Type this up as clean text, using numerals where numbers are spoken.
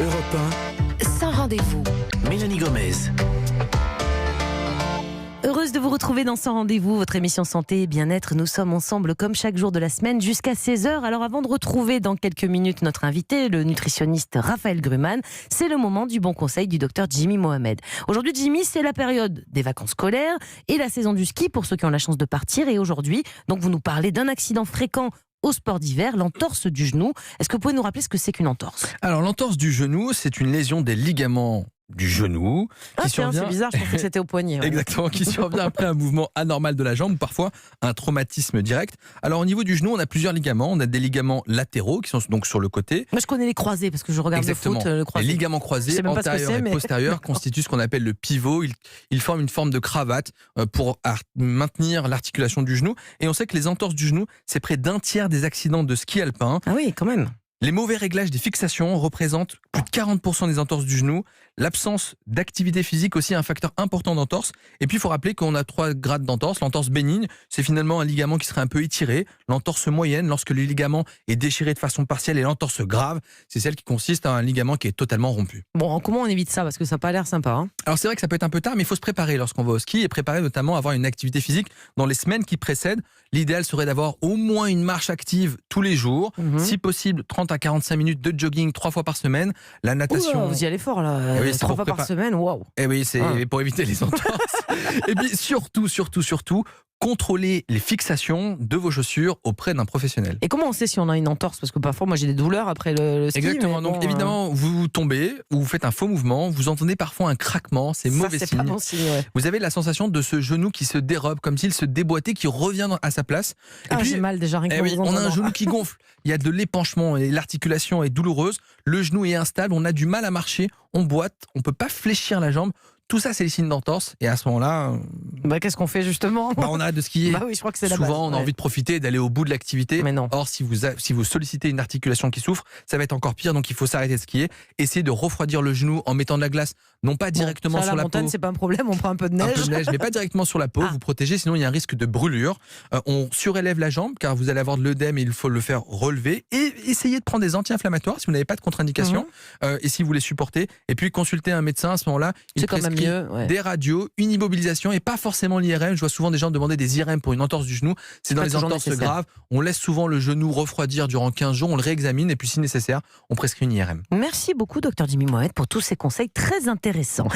Europe 1, Sans rendez-vous. Mélanie Gomez. Heureuse de vous retrouver dans Sans rendez-vous, votre émission santé et bien-être. Nous sommes ensemble comme chaque jour de la semaine jusqu'à 16h. Alors avant de retrouver dans quelques minutes notre invité, le nutritionniste Raphaël Gruman, c'est le moment du bon conseil du docteur Jimmy Mohamed. Aujourd'hui Jimmy, c'est la période des vacances scolaires et la saison du ski pour ceux qui ont la chance de partir. Et aujourd'hui, donc vous nous parlez d'un accident fréquent au sport d'hiver, l'entorse du genou. Est-ce que vous pouvez nous rappeler ce que c'est qu'une entorse ? Alors l'entorse du genou, c'est une lésion des ligaments du genou qui survient... C'est bizarre, je pensais que c'était au poignet. Exactement, qui survient après un mouvement anormal de la jambe ou parfois un traumatisme direct. Alors au niveau du genou, on a plusieurs ligaments. On a des ligaments latéraux qui sont donc sur le côté. Moi je connais les croisés parce que je regarde Exactement. le foot, le croisé. Les ligaments croisés, antérieurs et postérieurs, constituent ce qu'on appelle le pivot. Ils forment une forme de cravate pour maintenir l'articulation du genou. Et on sait que les entorses du genou, c'est près d'un tiers des accidents de ski alpin. Ah oui, quand même. Les mauvais réglages des fixations représentent plus de 40% des entorses du genou. L'absence d'activité physique aussi est un facteur important d'entorse. Et puis il faut rappeler qu'on a 3 grades d'entorse. L'entorse bénigne, c'est finalement un ligament qui serait un peu étiré. L'entorse moyenne, lorsque le ligament est déchiré de façon partielle. Et l'entorse grave, c'est celle qui consiste à un ligament qui est totalement rompu. Bon, comment on évite ça ? Parce que ça n'a pas l'air sympa. Hein. Alors c'est vrai que ça peut être un peu tard, mais il faut se préparer lorsqu'on va au ski et préparer notamment à avoir une activité physique dans les semaines qui précèdent. L'idéal serait d'avoir au moins une marche active tous les jours. Si possible, 30 à 45 minutes de jogging 3 fois par semaine. La natation... Vous y allez fort là, oui, 3 fois par semaine, waouh. Et oui, c'est pour éviter les entorses. Et puis surtout, contrôlez les fixations de vos chaussures auprès d'un professionnel. Et comment on sait si on a une entorse ? Parce que parfois, moi, j'ai des douleurs après le ski. Exactement. Donc, évidemment, vous tombez ou vous faites un faux mouvement, vous entendez parfois un craquement, c'est mauvais signe. Pas bon signe, ouais. Vous avez la sensation de ce genou qui se dérobe, comme s'il se déboîtait, qui revient à sa place. Et puis, j'ai mal déjà, rien que on a un genou qui gonfle. Il y a de l'épanchement et l'articulation est douloureuse. Le genou est instable, on a du mal à marcher, on boite, on ne peut pas fléchir la jambe. Tout ça, c'est les signes d'entorse. Et à ce moment-là... qu'est-ce qu'on fait justement ? On arrête de skier. Oui, je crois que c'est la base. Souvent, on a envie de profiter et d'aller au bout de l'activité. Mais non. Or, si vous sollicitez une articulation qui souffre, ça va être encore pire. Donc, il faut s'arrêter de skier. Essayez de refroidir le genou en mettant de la glace, non pas directement sur la montagne, peau. c'est pas un problème, on prend un peu de neige. Un peu de neige, mais pas directement sur la peau. Vous protégez, sinon il y a un risque de brûlure. On surélève la jambe, car vous allez avoir de l'œdème et il faut le faire relever. Et essayez de prendre des anti-inflammatoires si vous n'avez pas de contre-indication. Et si vous les supportez. Et puis, consultez un médecin à ce moment-là. Il prescrit des radios, une immobilisation et pas forcément l'IRM. Je vois souvent des gens demander des IRM pour une entorse du genou. C'est dans les entorses graves. On laisse souvent le genou refroidir durant 15 jours, on le réexamine et puis si nécessaire, on prescrit une IRM. Merci beaucoup, docteur Jimmy Mohamed, pour tous ces conseils très intéressants.